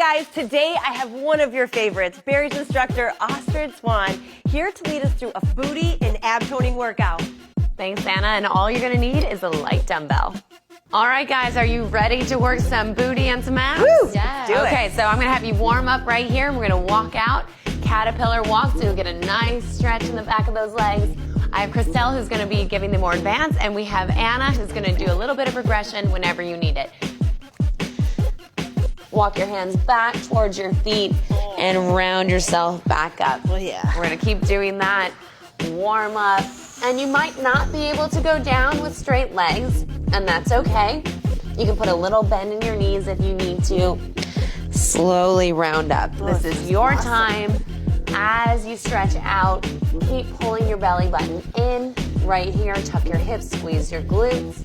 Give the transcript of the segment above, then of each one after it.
guys, today I have one of your favorites, Barry's instructor, Astrid Swan, here to lead us through a booty and ab toning workout. Thanks, Anna, and all you're gonna need is a light dumbbell. All right, guys, are you ready to work some booty and some abs? Woo! Yes. Do it. Okay, so I'm gonna have you warm up right here, and we're gonna walk out, caterpillar walk, so you'll get a nice stretch in the back of those legs. I have Christelle, who's gonna be giving the more advanced, and we have Anna, who's gonna do a little bit of progression whenever you need it. Walk your hands back towards your feet and round yourself back up. Oh, yeah. We're gonna keep doing that. Warm up. And you might not be able to go down with straight legs, and that's okay. You can put a little bend in your knees if you need to. Slowly round up. This is your time. As you stretch out, keep pulling your belly button in. Right here, tuck your hips, squeeze your glutes.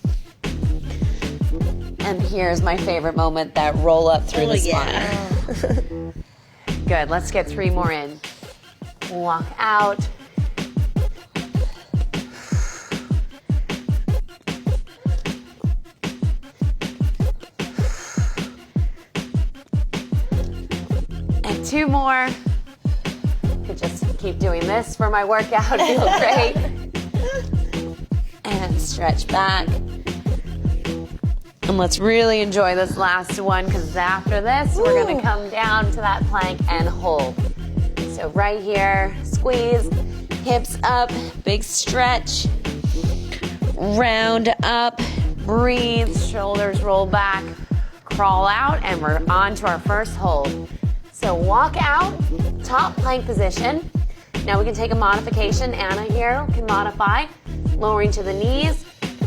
And here's my favorite moment, that roll up through the spine. Good, let's get 3 more in. Walk out. And 2 more. Could just keep doing this for my workout, feel great. And stretch back. And let's really enjoy this last one, because after this, we're gonna come down to that plank and hold. So right here, squeeze, hips up, big stretch, round up, breathe, shoulders roll back, crawl out, and we're on to our first hold. So walk out, top plank position. Now we can take a modification. Anna here can modify, lowering to the knees.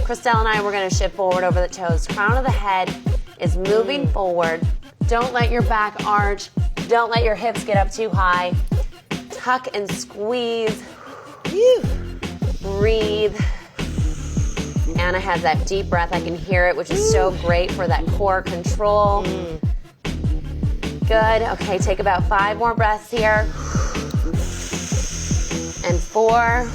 Christelle and I, we're gonna shift forward over the toes. Crown of the head is moving forward. Don't let your back arch. Don't let your hips get up too high. Tuck and squeeze. Breathe. Anna has that deep breath. I can hear it, which is so great for that core control. Good. Okay, take about 5 more breaths here. And 4.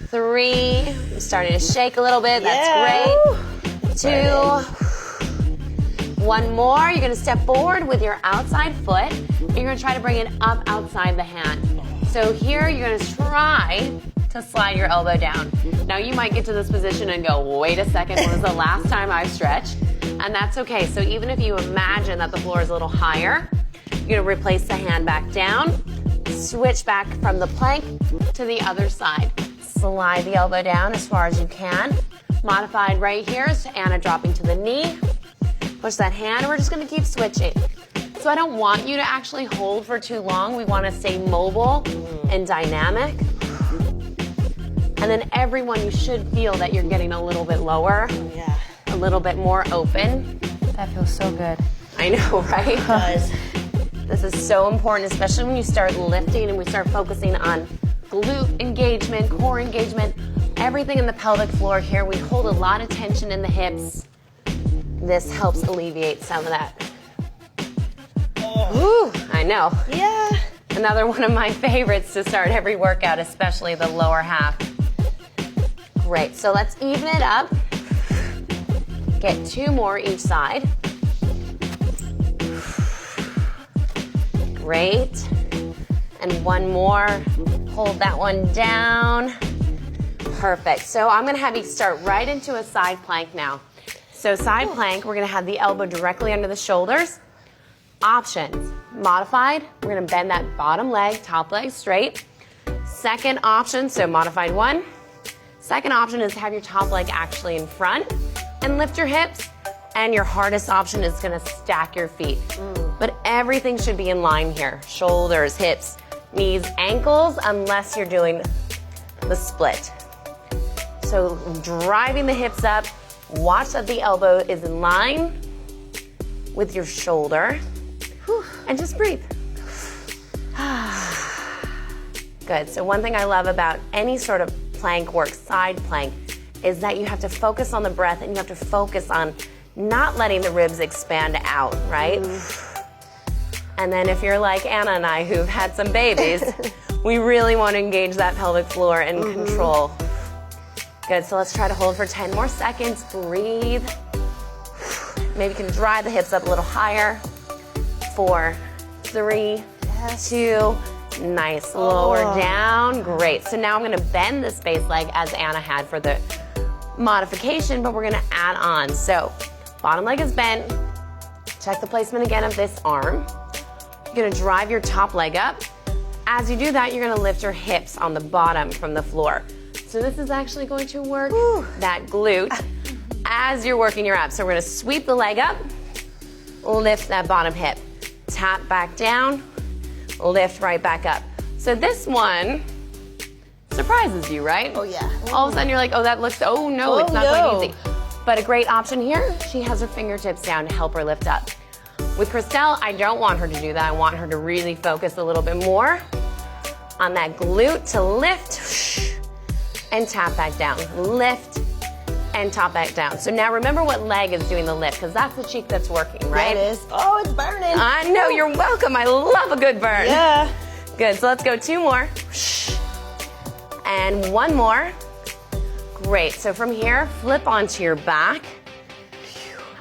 3, I'm starting to shake a little bit, that's great. 2, 1 more, you're gonna step forward with your outside foot, and you're gonna try to bring it up outside the hand. So here, you're gonna try to slide your elbow down. Now you might get to this position and go, wait a second, when was the last time I stretched? And that's okay, so even if you imagine that the floor is a little higher, you're gonna replace the hand back down, switch back from the plank to the other side. Slide the elbow down as far as you can. Modified right here, so Anna dropping to the knee. Push that hand, and we're just gonna keep switching. So I don't want you to actually hold for too long. We wanna stay mobile and dynamic. And then everyone, you should feel that you're getting a little bit lower, a little bit more open. That feels so good. I know, right? It does. This is so important, especially when you start lifting and we start focusing on glute engagement, core engagement, everything in the pelvic floor here. We hold a lot of tension in the hips. This helps alleviate some of that. Ooh, I know. Yeah. Another one of my favorites to start every workout, especially the lower half. Great, so let's even it up. Get 2 more each side. Great. And 1 more. Hold that one down. Perfect. So I'm gonna have you start right into a side plank now. So side plank, we're gonna have the elbow directly under the shoulders. Options. Modified, we're gonna bend that bottom leg, top leg straight. Second option, so modified 1. Second option is to have your top leg actually in front and lift your hips. And your hardest option is gonna stack your feet. But everything should be in line here. Shoulders, hips, knees, ankles, unless you're doing the split. So driving the hips up, watch that the elbow is in line with your shoulder, and just breathe. Good, so one thing I love about any sort of plank work, side plank, is that you have to focus on the breath and you have to focus on not letting the ribs expand out, right? And then if you're like Anna and I, who've had some babies, we really want to engage that pelvic floor and control. Good, so let's try to hold for 10 more seconds. Breathe. Maybe you can drive the hips up a little higher. 4, 3, 2, nice. Lower down, great. So now I'm gonna bend this base leg as Anna had for the modification, but we're gonna add on. So bottom leg is bent. Check the placement again of this arm. You're gonna drive your top leg up. As you do that, you're gonna lift your hips on the bottom from the floor. So this is actually going to work that glute as you're working your abs. So we're gonna sweep the leg up, lift that bottom hip, tap back down, lift right back up. So this one surprises you, right? Oh yeah. All of a sudden you're like, oh, that looks, oh no, it's not going easy. But a great option here, she has her fingertips down to help her lift up. With Christelle, I don't want her to do that. I want her to really focus a little bit more on that glute to lift and tap back down. Lift and tap back down. So now remember what leg is doing the lift, because that's the cheek that's working, right? It is. Oh, it's burning. I know, you're welcome. I love a good burn. Yeah. Good, so let's go 2 more. And 1 more. Great, so from here, flip onto your back.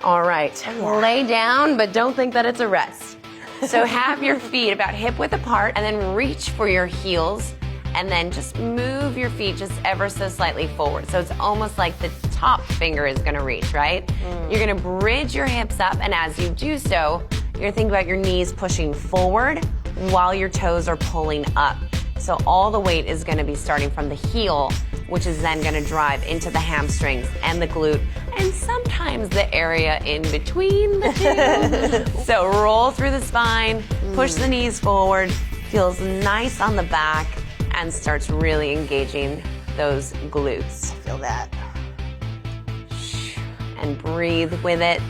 All right, lay down, but don't think that it's a rest. So have your feet about hip width apart and then reach for your heels and then just move your feet just ever so slightly forward. So it's almost like the top finger is gonna reach, right? You're gonna bridge your hips up, and as you do so, you're gonna think about your knees pushing forward while your toes are pulling up. So all the weight is gonna be starting from the heel, which is then gonna drive into the hamstrings and the glute, and sometimes the area in between the two. So roll through the spine, push the knees forward, feels nice on the back, and starts really engaging those glutes. Feel that. And breathe with it.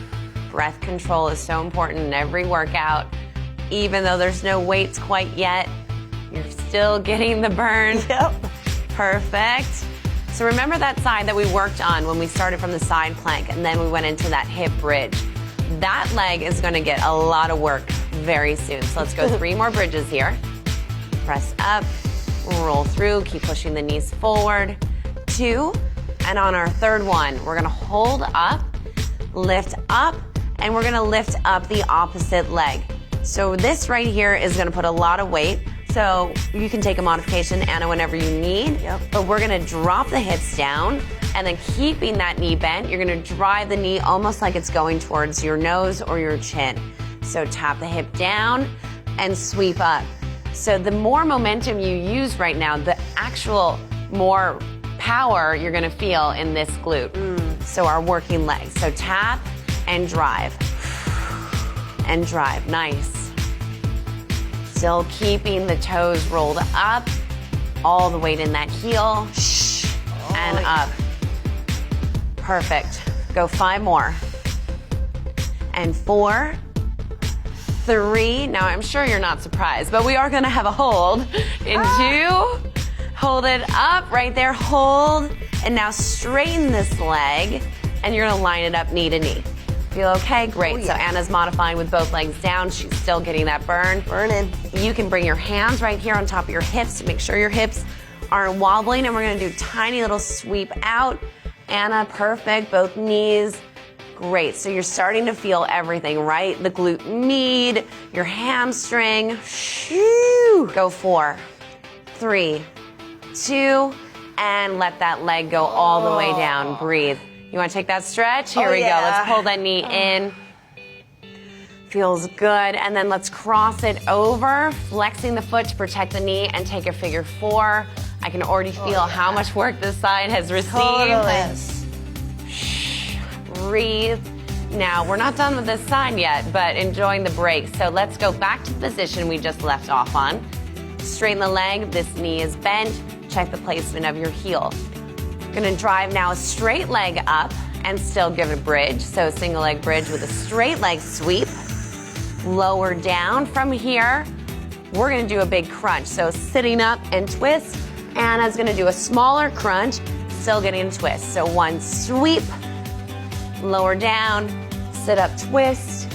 Breath control is so important in every workout. Even though there's no weights quite yet, you're still getting the burn. Yep. Perfect. So remember that side that we worked on when we started from the side plank and then we went into that hip bridge. That leg is gonna get a lot of work very soon. So let's go 3 more bridges here. Press up, roll through, keep pushing the knees forward. 2, and on our 3rd one, we're gonna hold up, lift up, and we're gonna lift up the opposite leg. So this right here is gonna put a lot of weight. So you can take a modification, Anna, whenever you need. Yep. But we're gonna drop the hips down, and then keeping that knee bent, you're gonna drive the knee almost like it's going towards your nose or your chin. So tap the hip down and sweep up. So the more momentum you use right now, the actual more power you're gonna feel in this glute. So our working leg. So tap and drive. And drive, nice. Still keeping the toes rolled up, all the weight in that heel, and up. Perfect. Go 5 more. And 4, 3. Now I'm sure you're not surprised, but we are gonna have a hold in 2. Hold it up right there, hold. And now straighten this leg, and you're gonna line it up knee to knee. Feel okay? Great. Oh, yeah. So Anna's modifying with both legs down. She's still getting that burn. Burning. You can bring your hands right here on top of your hips to make sure your hips aren't wobbling. And we're gonna do tiny little sweep out. Anna, perfect. Both knees. Great. So you're starting to feel everything, right? The glute med, your hamstring. Go 4, 3, 2, and let that leg go all the way down. Breathe. You want to take that stretch? Here we go. Let's pull that knee in. Feels good. And then let's cross it over, flexing the foot to protect the knee, and take a figure 4. I can already feel how much work this side has received. Totally. Breathe. Now, we're not done with this side yet, but enjoying the break. So let's go back to the position we just left off on. Straighten the leg. This knee is bent. Check the placement of your heel. Gonna drive now a straight leg up and still give it a bridge. So a single leg bridge with a straight leg sweep. Lower down. From here, we're gonna do a big crunch. So sitting up and twist. Anna's gonna do a smaller crunch, still getting a twist. So 1 sweep, lower down, sit up, twist,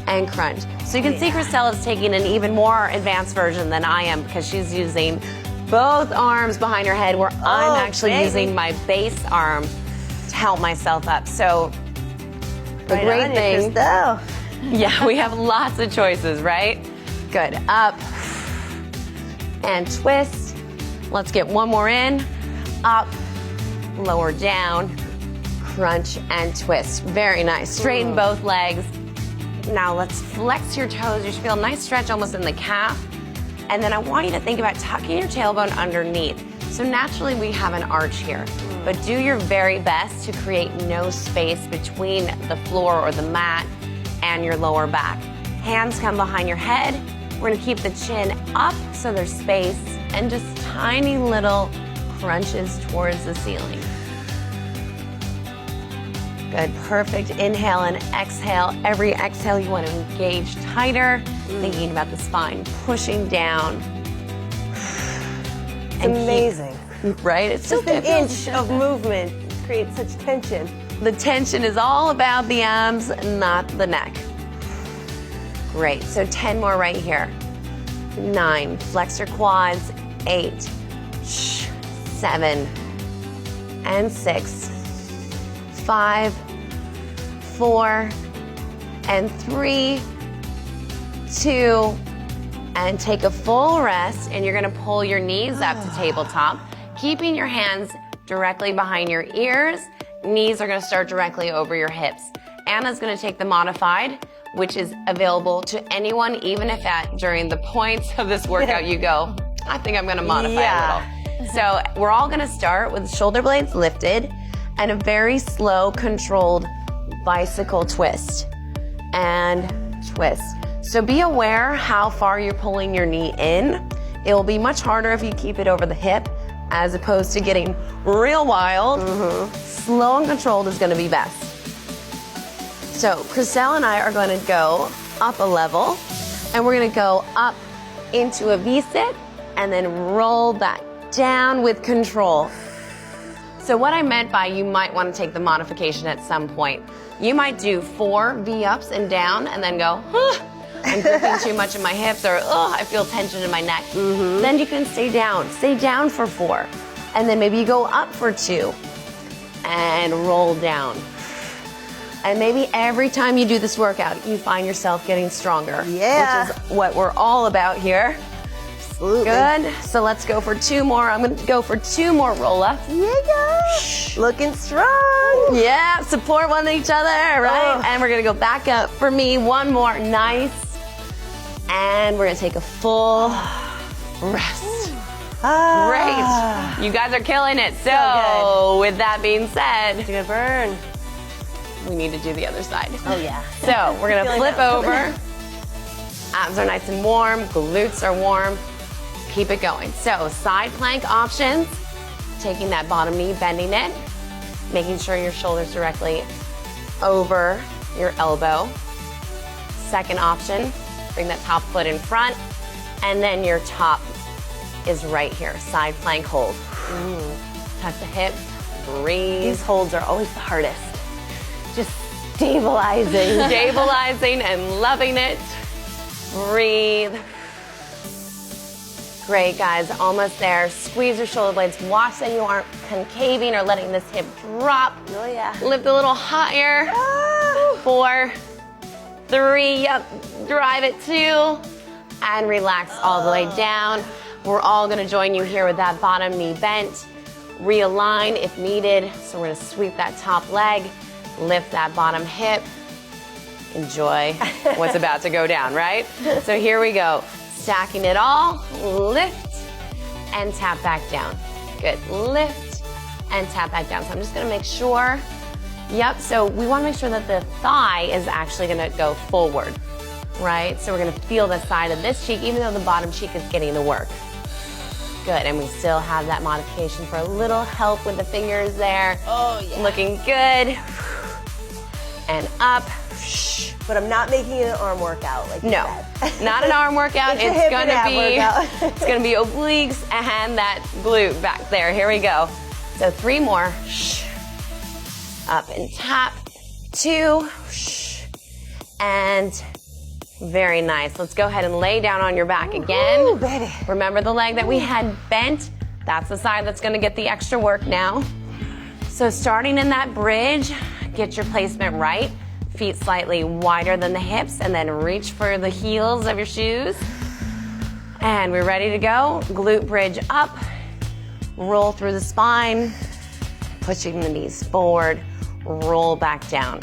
and crunch. So you can see Christelle is taking an even more advanced version than I am because she's using both arms behind her head, where I'm actually using my base arm to help myself up. So The great thing, Christelle. yeah, we have lots of choices, right? Good. Up and twist. Let's get one more in. Up, lower down, crunch and twist. Very nice. Straighten both legs. Now let's flex your toes. You should feel a nice stretch almost in the calf. And then I want you to think about tucking your tailbone underneath. So naturally we have an arch here, but do your very best to create no space between the floor or the mat and your lower back. Hands come behind your head. We're gonna keep the chin up so there's space and just tiny little crunches towards the ceiling. Good, perfect. Inhale and exhale. Every exhale you want to engage tighter, thinking about the spine, pushing down. It's amazing. Right? It's Just an inch of movement creates such tension. The tension is all about the abs, not the neck. Great, so 10 more right here. 9, flex your quads. 8, 7, and 6. 5, 4, and 3, 2, and take a full rest, and you're gonna pull your knees up to tabletop, keeping your hands directly behind your ears. Knees are gonna start directly over your hips. Anna's gonna take the modified, which is available to anyone, even if during the points of this workout you go, I think I'm gonna modify a little. So we're all gonna start with shoulder blades lifted, and a very slow, controlled bicycle twist and twist. So be aware how far you're pulling your knee in. It will be much harder if you keep it over the hip as opposed to getting real wild. Slow and controlled is gonna be best. So Chriselle and I are gonna go up a level, and we're gonna go up into a V-sit and then roll back down with control. So what I meant by you might want to take the modification at some point. You might do 4 V-ups and down and then go, I'm gripping too much in my hips, or I feel tension in my neck. Then you can stay down for 4. And then maybe you go up for 2 and roll down. And maybe every time you do this workout, you find yourself getting stronger. Yeah. Which is what we're all about here. Absolutely. Good. So let's go for 2 more. I'm going to go for 2 more roll-ups. Yeah. Looking strong. Yeah, support one each other, right? Oh. And we're going to go back up for me. 1 more. Nice. And we're going to take a full rest. Great. You guys are killing it. So with that being said, It's a good burn. we need to do the other side. Oh, yeah. So we're going to Feeling flip that. over. Abs are nice and warm. Glutes are warm. Keep it going. So side plank options. Taking that bottom knee, bending it. Making sure your shoulder's directly over your elbow. Second option, bring that top foot in front. And then your top is right here. Side plank hold. Tuck the hips. Breathe. These holds are always the hardest. Just stabilizing. Stabilizing and loving it. Breathe. Great, guys, almost there. Squeeze your shoulder blades. Watch that you aren't concaving or letting this hip drop. Oh, yeah. Lift a little higher. 4, 3, yep, drive it 2, and relax all the way down. We're all gonna join you here with that bottom knee bent. Realign if needed. So we're gonna sweep that top leg, lift that bottom hip. Enjoy what's about to go down, right? So here we go. Stacking it all, lift and tap back down. Good, lift and tap back down. So I'm just gonna make sure, yep, so we wanna make sure that the thigh is actually gonna go forward, right? So we're gonna feel the side of this cheek, even though the bottom cheek is getting the work. Good, and we still have that modification for a little help with the fingers there. Oh, yeah. Looking good. And up. But I'm not making it an arm workout like you No, said. not an arm workout. It's a hip and ab workout. It's gonna be obliques and that glute back there. Here we go. So 3 more. Up and tap. 2. And very nice. Let's go ahead and lay down on your back again. Ooh, baby. Remember the leg that we had bent? That's the side that's gonna get the extra work now. So starting in that bridge, get your placement right. feet slightly wider than the hips, and then reach for the heels of your shoes. And we're ready to go. Glute bridge up, roll through the spine, pushing the knees forward, roll back down.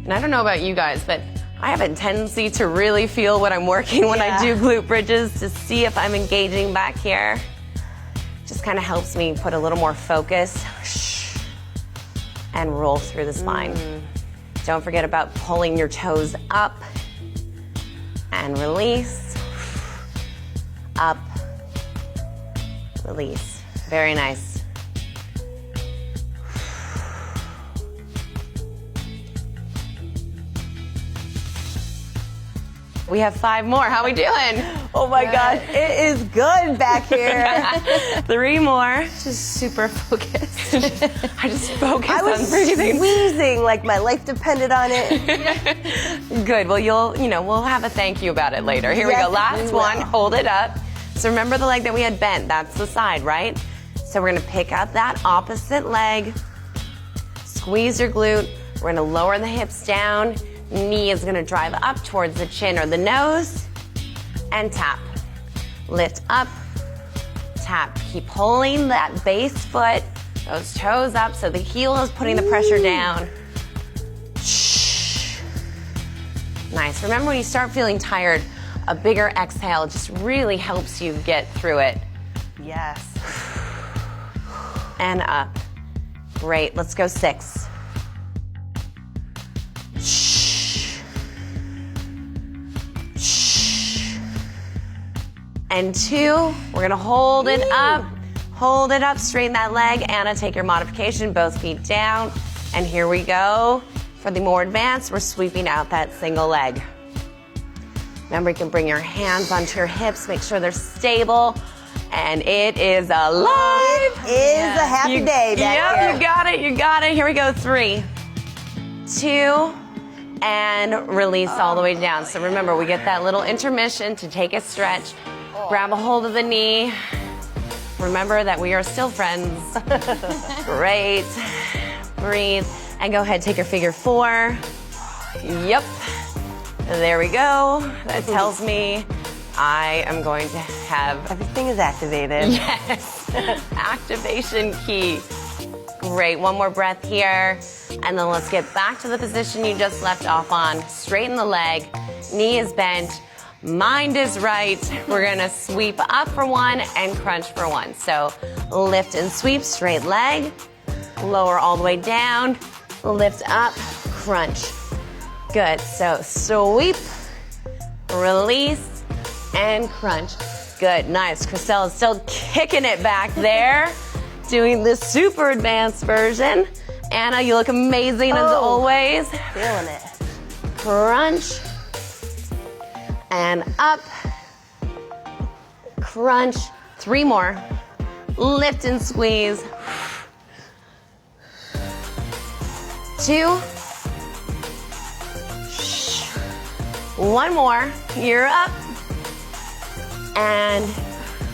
And I don't know about you guys, but I have a tendency to really feel what I'm working when I do glute bridges to see if I'm engaging back here. Just kind of helps me put a little more focus and roll through the spine. Don't forget about pulling your toes up and release. Up, release. Very nice. We have 5 more. How we doing? Oh my gosh, it is good back here. 3 more. Just super focused. I just focus I was on breathing. squeezing like my life depended on it. Good. Well, we'll have a thank you about it later. Here we Yes, go. Last we one. will. Hold it up. So remember the leg that we had bent. That's the side, right? So we're going to pick up that opposite leg. Squeeze your glute. We're going to lower the hips down. Knee is going to drive up towards the chin or the nose. And tap. Lift up. Tap. Keep pulling that base foot, those toes up so the heel is putting the pressure down. Nice. Remember, when you start feeling tired, a bigger exhale just really helps you get through it. Yes. And up. Great. Let's go 6. And 2. We're going to hold it up. Hold it up. Straighten that leg. Anna, take your modification. Both feet down. And here we go. For the more advanced, we're sweeping out that single leg. Remember, you can bring your hands onto your hips. Make sure they're stable. And it is alive. It is a happy day back here. You got it. You got it. Here we go. 3, 2, and release all the way down. So remember, we get that little intermission to take a stretch. Grab a hold of the knee. Remember that we are still friends. Great. Breathe. And go ahead, take your figure 4. Yep. There we go. That tells me I am going to have... Everything is activated. Yes. Activation key. Great. One more breath here. And then let's get back to the position you just left off on. Straighten the leg. Knee is bent. Mind is right. We're going to sweep up for 1 and crunch for 1. So lift and sweep, straight leg. Lower all the way down. Lift up, crunch. Good. So sweep, release, and crunch. Good. Nice. Christelle is still kicking it back there. Doing the super advanced version. Anna, you look amazing as always. Feeling it. Crunch. And up. Crunch. 3 more. Lift and squeeze. 2. 1 more. You're up. And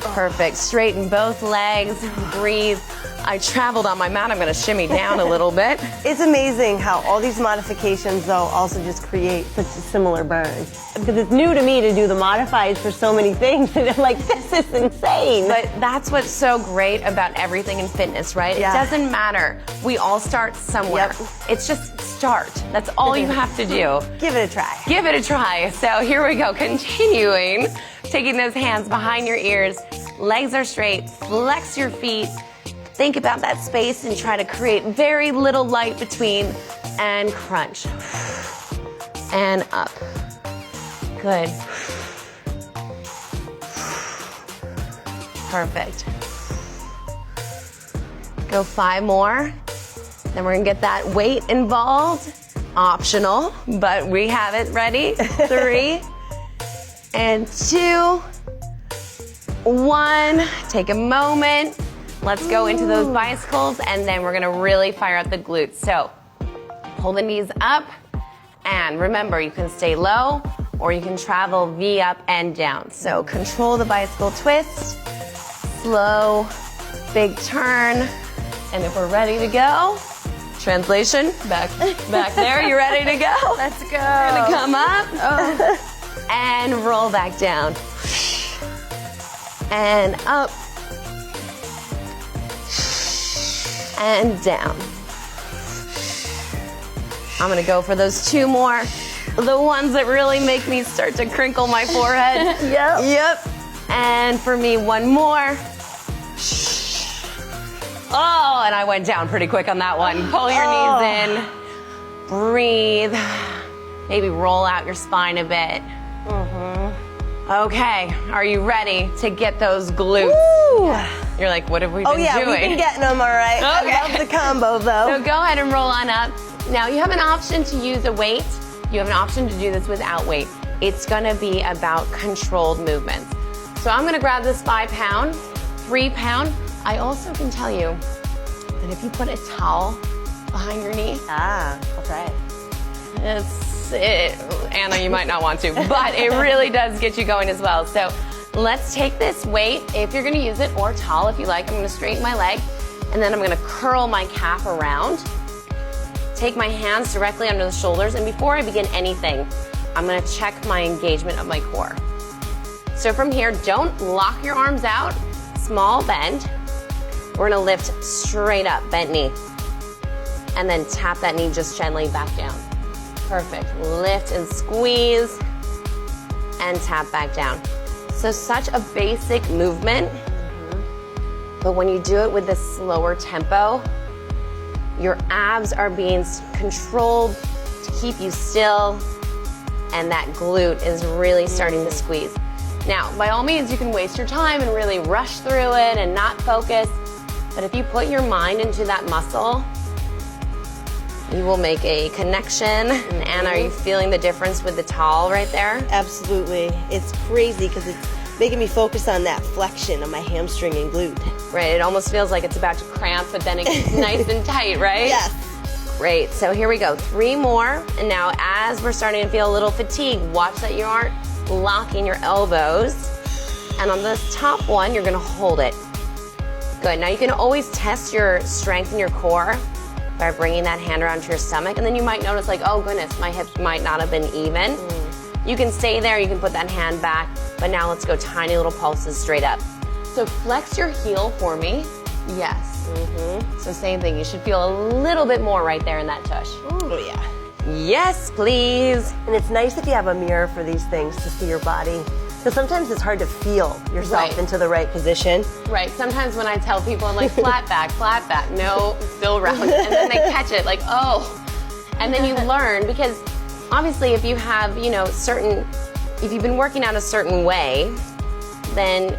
perfect. Straighten both legs. Breathe. I traveled on my mat. I'm going to shimmy down a little bit. It's amazing how all these modifications, though, also just create such a similar burn. Because it's new to me to do the modifieds for so many things, and I'm like, this is insane. But that's what's so great about everything in fitness, right? Yeah. It doesn't matter. We all start somewhere. Yep. It's just start. That's all you have to do. Give it a try. Give it a try. So here we go. Continuing. Taking those hands behind your ears. Legs are straight. Flex your feet. Think about that space and try to create very little light between, and crunch. And up. Good. Perfect. Go 5 more. Then we're gonna get that weight involved. Optional, but we have it ready. 3 and 2, 1. Take a moment. Let's go into those bicycles, and then we're gonna really fire up the glutes. So pull the knees up, and remember, you can stay low or you can travel V up and down. So control the bicycle twist, slow, big turn, and if we're ready to go, Translation, back there. You ready to go? Let's go. Gonna come up and roll back down. And up and down. I'm gonna go for those 2 more. The ones that really make me start to crinkle my forehead. Yep. And for me, 1 more. Oh, and I went down pretty quick on that one. Pull your knees in. Breathe. Maybe roll out your spine a bit. Okay, are you ready to get those glutes? Woo. You're like, what have we been doing? We've been getting them all right. Okay. I love the combo though. So go ahead and roll on up. Now you have an option to use a weight. You have an option to do this without weight. It's gonna be about controlled movements. So I'm gonna grab this 5-pound, 3-pound. I also can tell you that if you put a towel behind your knee, I'll try it. Anna, you might not want to, but it really does get you going as well. So let's take this weight, if you're gonna use it, or towel if you like. I'm gonna straighten my leg, and then I'm gonna curl my calf around. Take my hands directly under the shoulders, and before I begin anything, I'm gonna check my engagement of my core. So from here, don't lock your arms out, small bend. We're gonna lift straight up, bent knee. And then tap that knee just gently back down. Perfect. Lift and squeeze and tap back down. So such a basic movement, but when you do it with this slower tempo, your abs are being controlled to keep you still, and that glute is really starting to squeeze. Now, by all means, you can waste your time and really rush through it and not focus, but if you put your mind into that muscle, you will make a connection. And Anna, are you feeling the difference with the towel right there? Absolutely. It's crazy because it's making me focus on that flexion of my hamstring and glute. Right, it almost feels like it's about to cramp, but then it gets nice and tight, right? Yes. Great, so here we go, 3 more. And now as we're starting to feel a little fatigue, watch that you aren't locking your elbows. And on this top one, you're gonna hold it. Good, now you can always test your strength in your core by bringing that hand around to your stomach, and then you might notice like, oh goodness, my hips might not have been even. You can stay there, you can put that hand back, but now let's go tiny little pulses straight up. So flex your heel for me. Yes. So same thing, you should feel a little bit more right there in that tush. Oh yeah. Yes, please. And it's nice if you have a mirror for these things to see your body. Because sometimes it's hard to feel yourself into the right position. Right, sometimes when I tell people, I'm like, flat back, no, still round. And then they catch it, like, oh. And then you learn, because obviously if you have, if you've been working out a certain way, then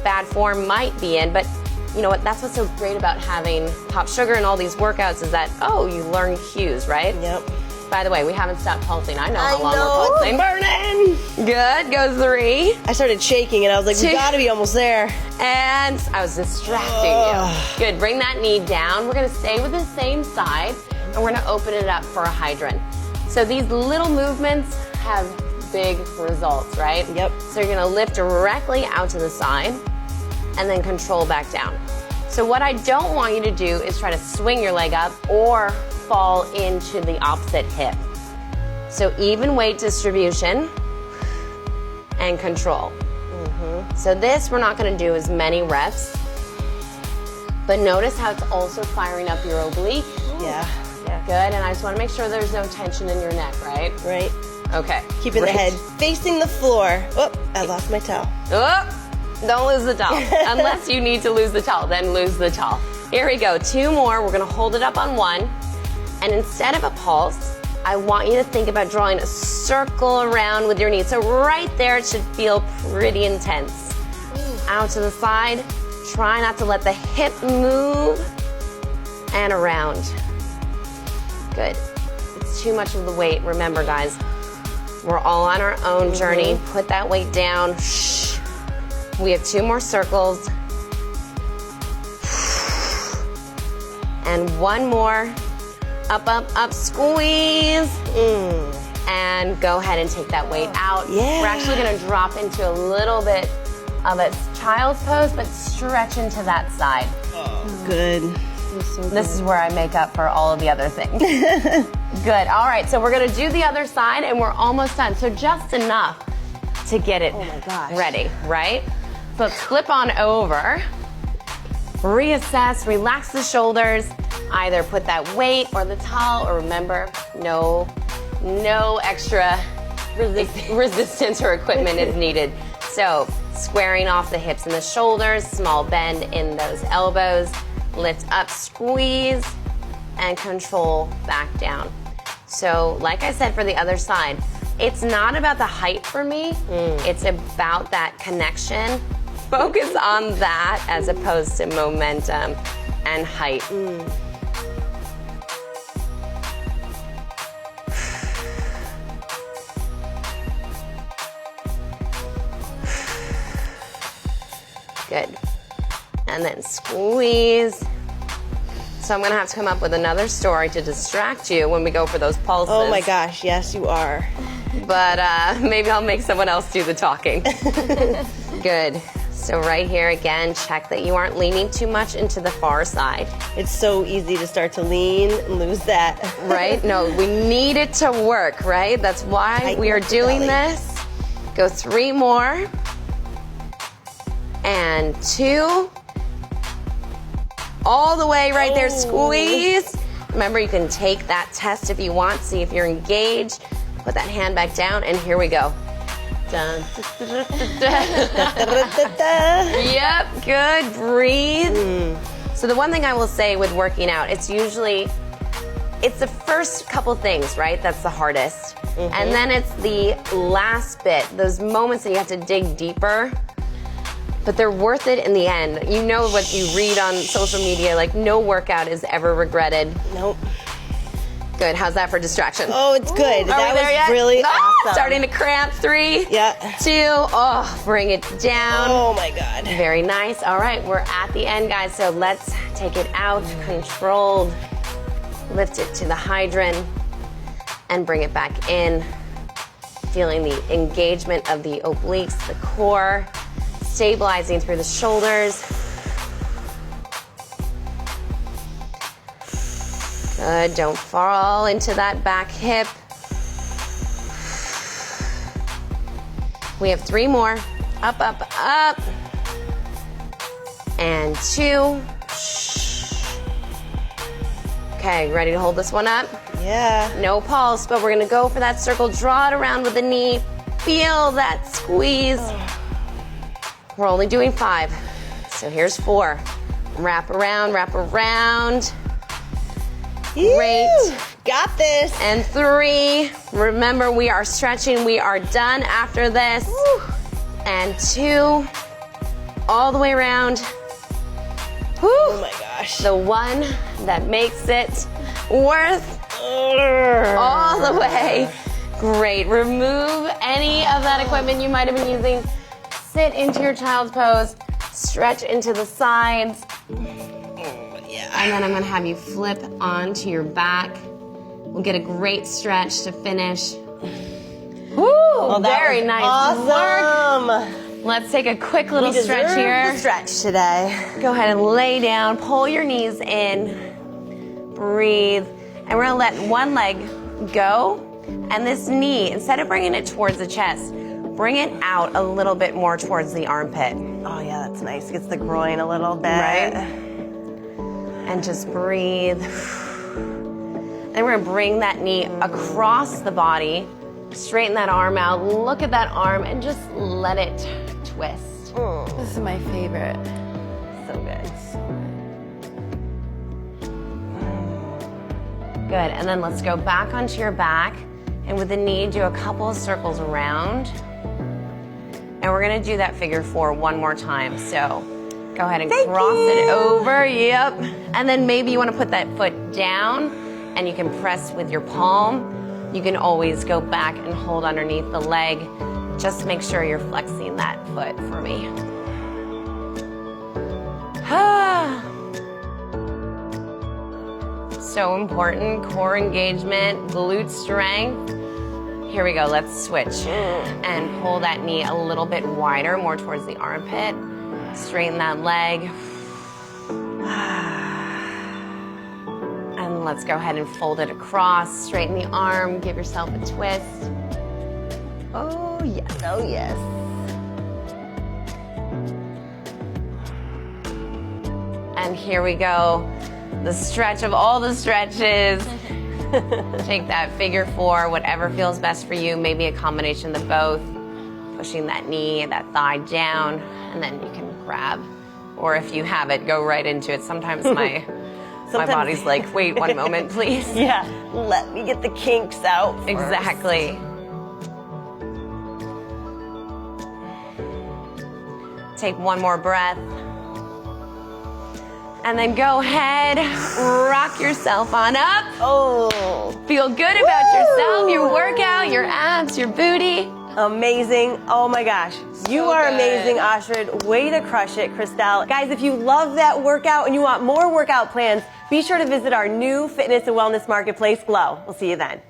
bad form might be in. But you know what, that's what's so great about having Pop Sugar and all these workouts is that, you learn cues, right? Yep. By the way, we haven't stopped pulsing. I know how long we're pulsing. Burning. Good, goes 3. I started shaking and I was like, 2. we gotta be almost there. And I was distracting you. Good, bring that knee down. We're gonna stay with the same side, and we're gonna open it up for a hydrant. So these little movements have big results, right? Yep. So you're gonna lift directly out to the side, and then control back down. So what I don't want you to do is try to swing your leg up or fall into the opposite hip. So even weight distribution and control. So this, we're not gonna do as many reps, but notice how it's also firing up your oblique. Yeah. Good, and I just wanna make sure there's no tension in your neck, right? Right. Okay. Keeping the head facing the floor. Oh, I lost my towel. Oh, don't lose the towel. Unless you need to lose the towel, then lose the towel. Here we go, 2 more. We're gonna hold it up on 1. And instead of a pulse, I want you to think about drawing a circle around with your knee. So right there, it should feel pretty intense. Out to the side. Try not to let the hip move. And around. Good. It's too much of the weight. Remember, guys, we're all on our own journey. Put that weight down. Shh. We have 2 more circles. And 1 more. Up, up, up, squeeze. And go ahead and take that weight out. Yeah. We're actually gonna drop into a little bit of a child's pose, but stretch into that side. Good. This is where I make up for all of the other things. Good. All right, so we're gonna do the other side and we're almost done. So just enough to get it ready, right? So let's flip on over, reassess, relax the shoulders, either put that weight or the towel, or remember, no extra resistance or equipment is needed. So squaring off the hips and the shoulders, small bend in those elbows, lift up, squeeze, and control back down. So like I said for the other side, it's not about the height for me, it's about that connection. Focus on that as opposed to momentum and height. Good. And then squeeze. So I'm gonna have to come up with another story to distract you when we go for those pulses. Oh my gosh, yes you are. But maybe I'll make someone else do the talking. Good. So right here again, check that you aren't leaning too much into the far side. It's so easy to start to lean and lose that. Right? No, we need it to work, right? That's why we are doing this. Go 3 more. And 2. All the way right there, squeeze. Remember, you can take that test if you want, see if you're engaged. Put that hand back down, and here we go. Dun. Yep, good, breathe. So the one thing I will say with working out, it's the first couple things, right? That's the hardest. And then it's the last bit, those moments that you have to dig deeper. But they're worth it in the end. You know what you read on social media, like no workout is ever regretted. Nope. Good, how's that for distraction? Oh, it's good. That was really awesome. Starting to cramp. 3, 2, oh, bring it down. Oh my God. Very nice. All right, we're at the end, guys, so let's take it out, controlled. Lift it to the hydrant and bring it back in. Feeling the engagement of the obliques, the core. Stabilizing through the shoulders. Good, don't fall into that back hip. We have 3 more. Up, up, up. And 2. Okay, ready to hold this one up? Yeah. No pulse, but we're gonna go for that circle. Draw it around with the knee. Feel that squeeze. We're only doing 5. So here's 4. Wrap around, wrap around. Great. Got this. And 3. Remember, we are stretching. We are done after this. And 2. All the way around. Whew. Oh my gosh. The one that makes it worth all the way. Great. Remove any of that equipment you might have been using. Sit into your child's pose, stretch into the sides, and then I'm gonna have you flip onto your back. We'll get a great stretch to finish. Woo, very nice work. Let's take a quick little stretch here. Stretch today. Go ahead and lay down, pull your knees in, breathe, and we're gonna let one leg go, and this knee, instead of bringing it towards the chest, bring it out a little bit more towards the armpit. Oh yeah, that's nice. Gets the groin a little bit. Right. And just breathe. Then we're gonna bring that knee across the body, straighten that arm out, look at that arm, and just let it twist. This is my favorite. So good. Good, and then let's go back onto your back, and with the knee, do a couple of circles around. And we're gonna do that figure 4 one more time. So go ahead and cross it over, yep. And then maybe you wanna put that foot down and you can press with your palm. You can always go back and hold underneath the leg. Just make sure you're flexing that foot for me. So important, core engagement, glute strength. Here we go, let's switch. And pull that knee a little bit wider, more towards the armpit. Straighten that leg. And let's go ahead and fold it across, straighten the arm, give yourself a twist. Oh yes, oh yes. And here we go, the stretch of all the stretches. Take that figure four, whatever feels best for you, maybe a combination of both. Pushing that knee, that thigh down, and then you can grab. Or if you have it, go right into it. Sometimes my body's like, wait 1 moment, please. Yeah, let me get the kinks out first. Exactly. Take one more breath. And then go ahead, rock yourself on up. Oh. Feel good about yourself, your workout, your abs, your booty. Amazing. Oh my gosh. You are good. amazing, Ashrid. Way to crush it, Christelle. Guys, if you love that workout and you want more workout plans, be sure to visit our new fitness and wellness marketplace, Glow. We'll see you then.